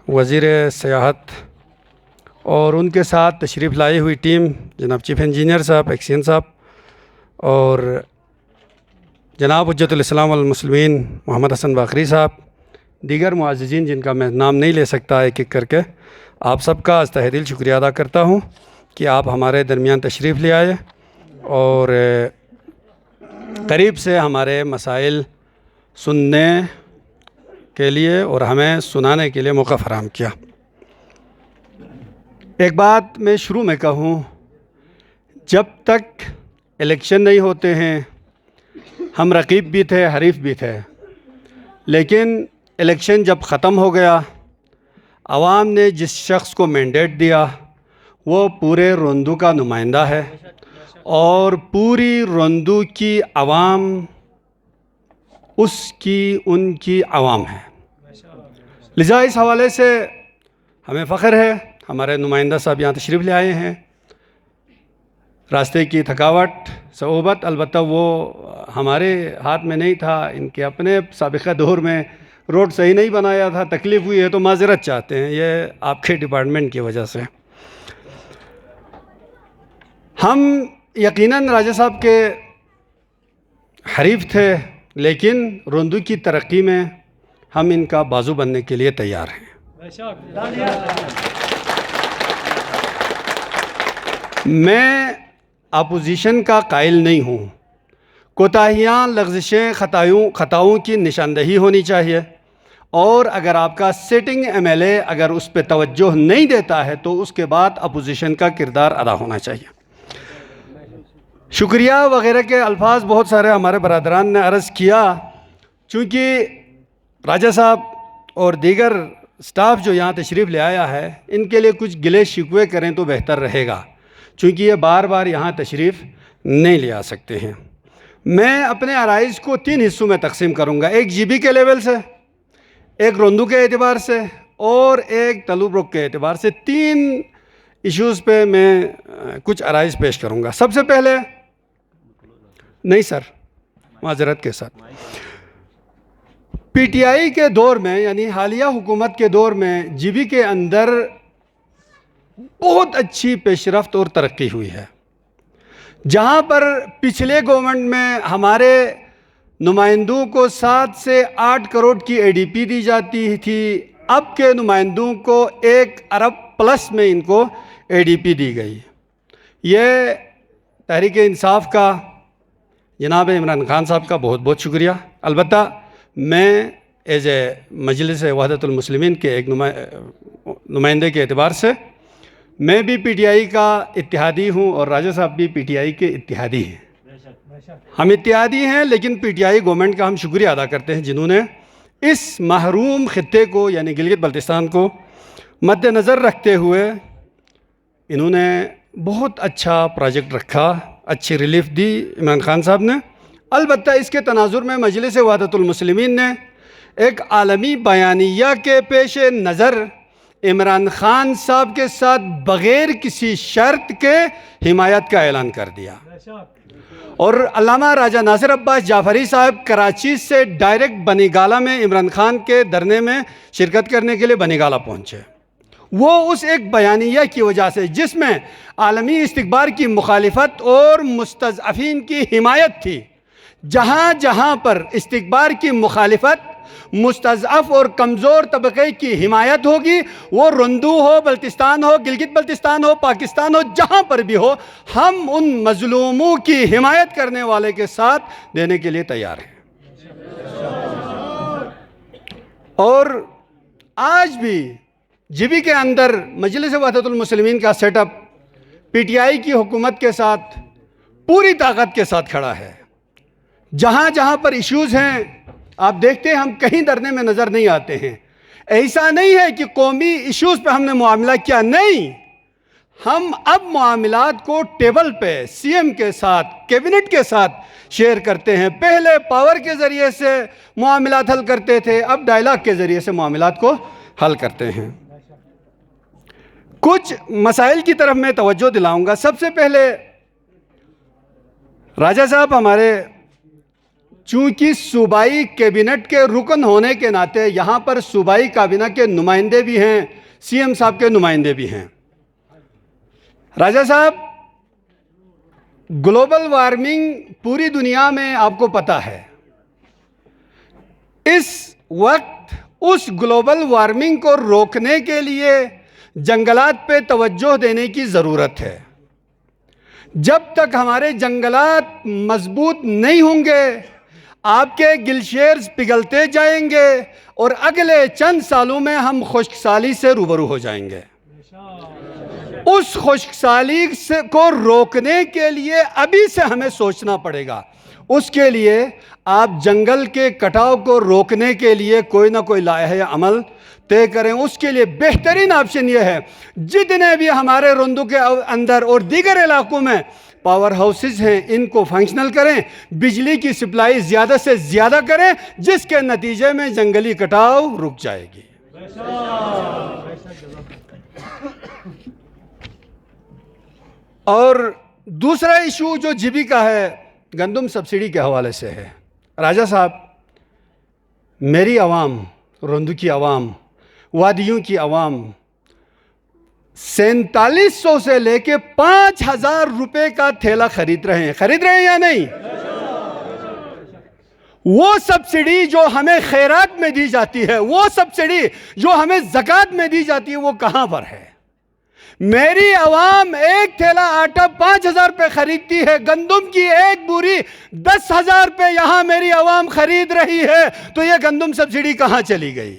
وزیر سیاحت اور ان کے ساتھ تشریف لائی ہوئی ٹیم، جناب چیف انجینئر صاحب، ایکسین صاحب، اور جناب حجت الاسلام والمسلمین محمد حسن باقری صاحب، دیگر معززین جن کا میں نام نہیں لے سکتا ایک ایک کر کے، آپ سب کا از تہ دل شکریہ ادا کرتا ہوں کہ آپ ہمارے درمیان تشریف لے آئے اور قریب سے ہمارے مسائل سننے کے لیے اور ہمیں سنانے کے لیے موقع فراہم کیا۔ ایک بات میں شروع میں کہوں، جب تک الیکشن نہیں ہوتے ہیں ہم رقیب بھی تھے، حریف بھی تھے، لیکن الیکشن جب ختم ہو گیا، عوام نے جس شخص کو مینڈیٹ دیا وہ پورے روندو کا نمائندہ ہے اور پوری روندو کی عوام ان کی عوام ہے۔ لذا اس حوالے سے ہمیں فخر ہے، ہمارے نمائندہ صاحب یہاں تشریف لے آئے ہیں۔ راستے کی تھکاوٹ، صعوبت البتہ وہ ہمارے ہاتھ میں نہیں تھا، ان کے اپنے سابقہ دور میں روڈ صحیح نہیں بنایا تھا، تکلیف ہوئی ہے تو معذرت چاہتے ہیں، یہ آپ کے ڈپارٹمنٹ کی وجہ سے۔ ہم یقیناً راجہ صاحب کے حریف تھے، لیکن روندو کی ترقی میں ہم ان کا بازو بننے کے لیے تیار ہیں۔ میں اپوزیشن کا قائل نہیں ہوں، کوتاہیاں، لغزشیں، خطاؤں کی نشاندہی ہونی چاہیے، اور اگر آپ کا سٹنگ ایم ایل اے اگر اس پہ توجہ نہیں دیتا ہے تو اس کے بعد اپوزیشن کا کردار ادا ہونا چاہیے۔ شکریہ وغیرہ کے الفاظ بہت سارے ہمارے برادران نے عرض کیا، چونکہ راجہ صاحب اور دیگر سٹاف جو یہاں تشریف لے آیا ہے ان کے لیے کچھ گلے شکوے کریں تو بہتر رہے گا، چونکہ یہ بار بار یہاں تشریف نہیں لے آ سکتے ہیں۔ میں اپنے عرائض کو 3 حصوں میں تقسیم کروں گا، ایک جی بی کے لیول سے، ایک روندو کے اعتبار سے اور ایک تلوبرک کے اعتبار سے۔ 3 ایشوز پہ میں کچھ عرائض پیش کروں گا۔ سب سے پہلے، نہیں سر، معذرت کے ساتھ، پی ٹی آئی کے دور میں یعنی حالیہ حکومت کے دور میں جی بی کے اندر بہت اچھی پیش رفت اور ترقی ہوئی ہے۔ جہاں پر پچھلے گورنمنٹ میں ہمارے نمائندوں کو 7 سے 8 کروڑ کی اے ڈی پی دی جاتی تھی، اب کے نمائندوں کو 1 ارب پلس میں ان کو اے ڈی پی دی گئی۔ یہ تحریک انصاف کا جناب عمران خان صاحب کا بہت بہت شکریہ۔ البتہ میں ایز اے مجلس وحدت المسلمین کے ایک نمائندے کے اعتبار سے میں بھی پی ٹی آئی کا اتحادی ہوں اور راجہ صاحب بھی پی ٹی آئی کے اتحادی ہیں۔ ہم اتحادی ہیں، لیکن پی ٹی آئی گورنمنٹ کا ہم شکریہ ادا کرتے ہیں جنہوں نے اس محروم خطے کو یعنی گلگت بلتستان کو مد نظر رکھتے ہوئے انہوں نے بہت اچھا پروجیکٹ رکھا، اچھی ریلیف دی عمران خان صاحب نے۔ البتہ اس کے تناظر میں مجلس وحدت المسلمین نے ایک عالمی بیانیہ کے پیش نظر عمران خان صاحب کے ساتھ بغیر کسی شرط کے حمایت کا اعلان کر دیا، اور علامہ راجہ ناصر عباس جعفری صاحب کراچی سے ڈائریکٹ بنی گالہ میں عمران خان کے دھرنے میں شرکت کرنے کے لیے بنی گالہ پہنچے۔ وہ اس ایک بیانیہ کی وجہ سے جس میں عالمی استکبار کی مخالفت اور مستضعفین کی حمایت تھی، جہاں جہاں پر استکبار کی مخالفت، مستضعف اور کمزور طبقے کی حمایت ہوگی، وہ روندو ہو، بلتستان ہو، گلگت بلتستان ہو، پاکستان ہو، جہاں پر بھی ہو، ہم ان مظلوموں کی حمایت کرنے والے کے ساتھ دینے کے لیے تیار ہیں۔ اور آج بھی جی بی کے اندر مجلس وحدت المسلمین کا set up P T I کی حکومت کے ساتھ پوری طاقت کے ساتھ کھڑا ہے۔ جہاں جہاں پر ایشوز ہیں آپ دیکھتے ہیں، ہم کہیں دھرنے میں نظر نہیں آتے ہیں۔ ایسا نہیں ہے کہ قومی ایشوز پہ ہم نے معاملہ کیا، نہیں، ہم اب معاملات کو ٹیبل پہ سی ایم کے ساتھ، کیبنٹ کے ساتھ شیئر کرتے ہیں۔ پہلے پاور کے ذریعے سے معاملات حل کرتے تھے، اب ڈائلاگ کے ذریعے سے معاملات کو حل کرتے ہیں۔ کچھ مسائل کی طرف میں توجہ دلاؤں گا۔ سب سے پہلے راجہ صاحب ہمارے چونکہ صوبائی کیبنٹ کے رکن ہونے کے ناطے یہاں پر صوبائی کابینہ کے نمائندے بھی ہیں، سی ایم صاحب کے نمائندے بھی ہیں۔ راجہ صاحب، گلوبل وارمنگ پوری دنیا میں آپ کو پتہ ہے، اس وقت اس گلوبل وارمنگ کو روکنے کے لیے جنگلات پہ توجہ دینے کی ضرورت ہے۔ جب تک ہمارے جنگلات مضبوط نہیں ہوں گے، آپ کے گلیشیئرز پگھلتے جائیں گے اور اگلے چند سالوں میں ہم خشک سالی سے روبرو ہو جائیں گے۔ اس خشک سالی کو روکنے کے لیے ابھی سے ہمیں سوچنا پڑے گا۔ اس کے لیے آپ جنگل کے کٹاؤ کو روکنے کے لیے کوئی نہ کوئی لائحہ عمل طے کریں۔ اس کے لیے بہترین آپشن یہ ہے، جتنے بھی ہمارے رندو کے اندر اور دیگر علاقوں میں پاور ہاؤسز ہیں، ان کو فنکشنل کریں، بجلی کی سپلائی زیادہ سے زیادہ کریں، جس کے نتیجے میں جنگلی کٹاؤ رک جائے گی۔ اور دوسرا ایشو جو جی بی کا ہے، گندم سبسڈی کے حوالے سے ہے۔ راجہ صاحب، میری عوام، رندو کی عوام، وادیوں کی عوام 4700 سے لے کے 5000 روپے کا تھیلا خرید رہے ہیں یا نہیں؟ وہ سبسڈی جو ہمیں خیرات میں دی جاتی ہے، وہ سبسڈی جو ہمیں زکوٰۃ میں دی جاتی ہے، وہ کہاں پر ہے؟ میری عوام ایک تھیلا آٹا 5000 پہ خریدتی ہے، گندم کی ایک بوری 10,000 پہ یہاں میری عوام خرید رہی ہے، تو یہ گندم سبسڈی کہاں چلی گئی؟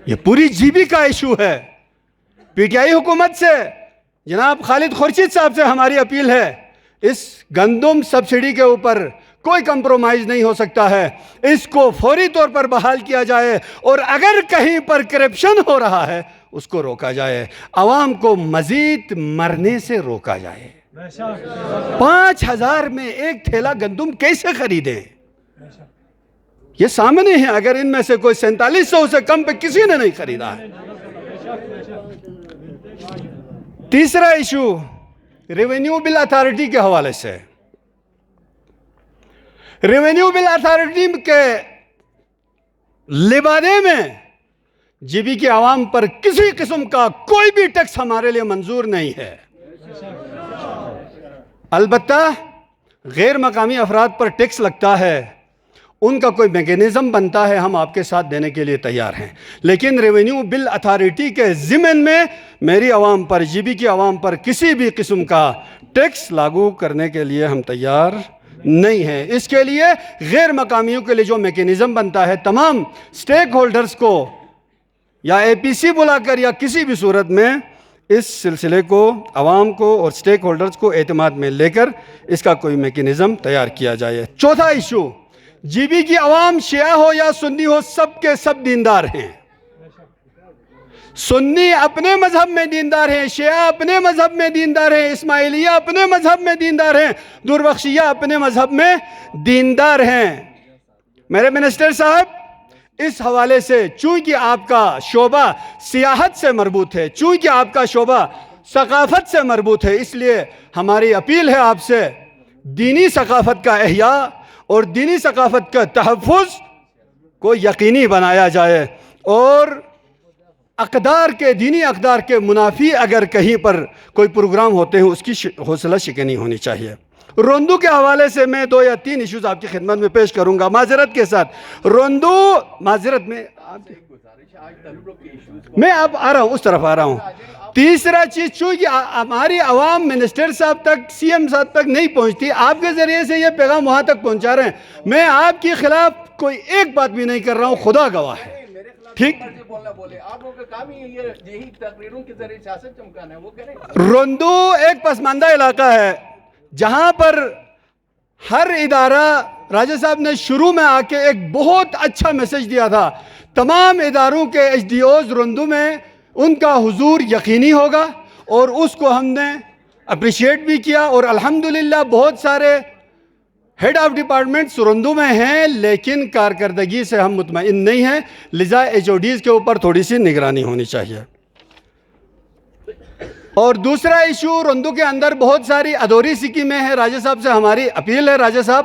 یہ پوری جی بی کا ایشو ہے۔ پی ٹی آئی حکومت سے، جناب خالد خورشید صاحب سے ہماری اپیل ہے، اس گندم سبسڈی کے اوپر کوئی کمپرومائز نہیں ہو سکتا ہے، اس کو فوری طور پر بحال کیا جائے، اور اگر کہیں پر کرپشن ہو رہا ہے اس کو روکا جائے، عوام کو مزید مرنے سے روکا جائے۔ 5000 میں ایک تھیلا گندم کیسے خریدیں؟ یہ سامنے ہیں، اگر ان میں سے کوئی 4700 سے کم پہ کسی نے نہیں خریدا ہے۔ تیسرا ایشو ریونیو بل اتھارٹی کے حوالے سے۔ ریونیو بل اتھارٹی کے لبادے میں جی بی کی عوام پر کسی قسم کا کوئی بھی ٹیکس ہمارے لیے منظور نہیں ہے۔ البتہ غیر مقامی افراد پر ٹیکس لگتا ہے، ان کا کوئی میکینزم بنتا ہے، ہم آپ کے ساتھ دینے کے لیے تیار ہیں، لیکن ریونیو بل اتھارٹی کے ضمن میں میری عوام پر، جی بی کی عوام پر کسی بھی قسم کا ٹیکس لاگو کرنے کے لیے ہم تیار نہیں ہیں۔ اس کے لیے غیر مقامیوں کے لیے جو میکینزم بنتا ہے، تمام سٹیک ہولڈرز کو یا اے پی سی بلا کر یا کسی بھی صورت میں اس سلسلے کو عوام کو اور سٹیک ہولڈرز کو اعتماد میں لے کر اس کا کوئی میکینزم تیار کیا جائے۔ چوتھا ایشو، جی بی کی عوام شیعہ ہو یا سنی ہو، سب کے سب دیندار ہیں۔ سنی اپنے مذہب میں دیندار ہیں، شیعہ اپنے مذہب میں دیندار ہیں، اسماعیلیہ اپنے مذہب میں دیندار ہیں، دربخشیہ اپنے مذہب میں دیندار ہیں۔ میرے منسٹر صاحب، اس حوالے سے چونکہ آپ کا شعبہ سیاحت سے مربوط ہے، چونکہ آپ کا شعبہ ثقافت سے مربوط ہے، اس لیے ہماری اپیل ہے آپ سے، دینی ثقافت کا احیاء اور دینی ثقافت کا تحفظ کو یقینی بنایا جائے، اور دینی اقدار کے منافی اگر کہیں پر کوئی پروگرام ہوتے ہیں اس کی حوصلہ شکنی ہونی چاہیے۔ روندو کے حوالے سے میں 2 یا 3 ایشوز آپ کی خدمت میں پیش کروں گا معذرت کے ساتھ۔ روندو معذرت میں اب آ رہا ہوں، اس طرف آ رہا ہوں۔ تیسرا چیز، چونکہ ہماری عوام منسٹر صاحب تک، سی ایم صاحب تک نہیں پہنچتی، آپ کے ذریعے سے یہ پیغام وہاں تک پہنچا رہے ہیں۔ میں آپ کے خلاف کوئی ایک بات بھی نہیں کر رہا ہوں، خدا گواہ ہے، ٹھیک؟ روندو ایک پسماندہ علاقہ ہے جہاں پر ہر ادارہ، راجہ صاحب نے شروع میں آ کے ایک بہت اچھا میسج دیا تھا، تمام اداروں کے ایچ ڈی اوز روندو میں ان کا حضور یقینی ہوگا، اور اس کو ہم نے اپریشیٹ بھی کیا، اور الحمدللہ بہت سارے ہیڈ آف ڈپارٹمنٹس روندو میں ہیں، لیکن کارکردگی سے ہم مطمئن نہیں ہیں، لذا ایچ او ڈیز کے اوپر تھوڑی سی نگرانی ہونی چاہیے۔ اور دوسرا ایشو، روندو کے اندر بہت ساری ادوری سکیمیں ہیں، راجہ صاحب سے ہماری اپیل ہے، راجہ صاحب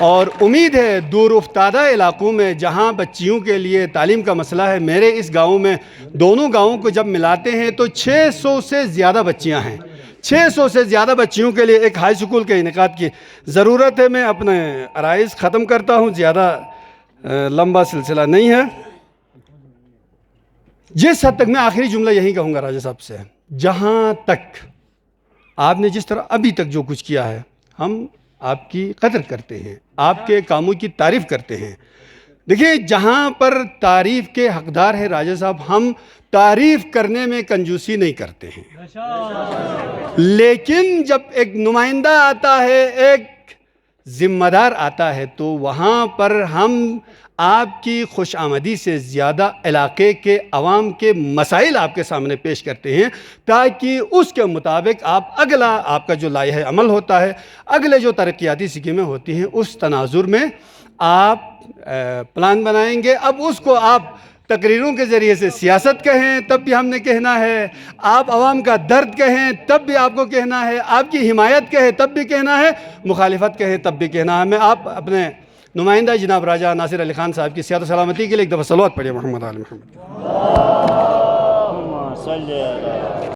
اور امید ہے دور افتادہ علاقوں میں جہاں بچیوں کے لیے تعلیم کا مسئلہ ہے، میرے اس گاؤں میں دونوں گاؤں کو جب ملاتے ہیں تو 600 سے زیادہ بچیاں ہیں، 600 سے زیادہ بچیوں کے لیے ایک ہائی اسکول کے انعقاد کی ضرورت ہے۔ میں اپنے عرائض ختم کرتا ہوں، زیادہ لمبا سلسلہ نہیں ہے۔ جس حد تک میں آخری جملہ یہی کہوں گا راجہ صاحب سے، جہاں تک آپ نے جس طرح ابھی تک جو کچھ کیا ہے، ہم آپ کی قدر کرتے ہیں، آپ کے کاموں کی تعریف کرتے ہیں۔ دیکھیں، جہاں پر تعریف کے حقدار ہے راجہ صاحب، ہم تعریف کرنے میں کنجوسی نہیں کرتے ہیں، لیکن جب ایک نمائندہ آتا ہے، ایک ذمہ دار آتا ہے، تو وہاں پر ہم آپ کی خوش آمدی سے زیادہ علاقے کے عوام کے مسائل آپ کے سامنے پیش کرتے ہیں، تاکہ اس کے مطابق آپ کا جو لائحہ عمل ہوتا ہے، اگلے جو ترقیاتی اسکیمیں ہوتی ہیں، اس تناظر میں آپ پلان بنائیں گے۔ اب اس کو آپ تقریروں کے ذریعے سے سیاست کہیں تب بھی ہم نے کہنا ہے، آپ عوام کا درد کہیں تب بھی آپ کو کہنا ہے، آپ کی حمایت کہیں تب بھی کہنا ہے، مخالفت کہیں تب بھی کہنا ہے۔ میں آپ اپنے نمائندہ جناب راجہ ناصر علی خان صاحب کی صحت و سلامتی کے لیے ایک دفعہ صلوات پڑھیے محمد آل محمد۔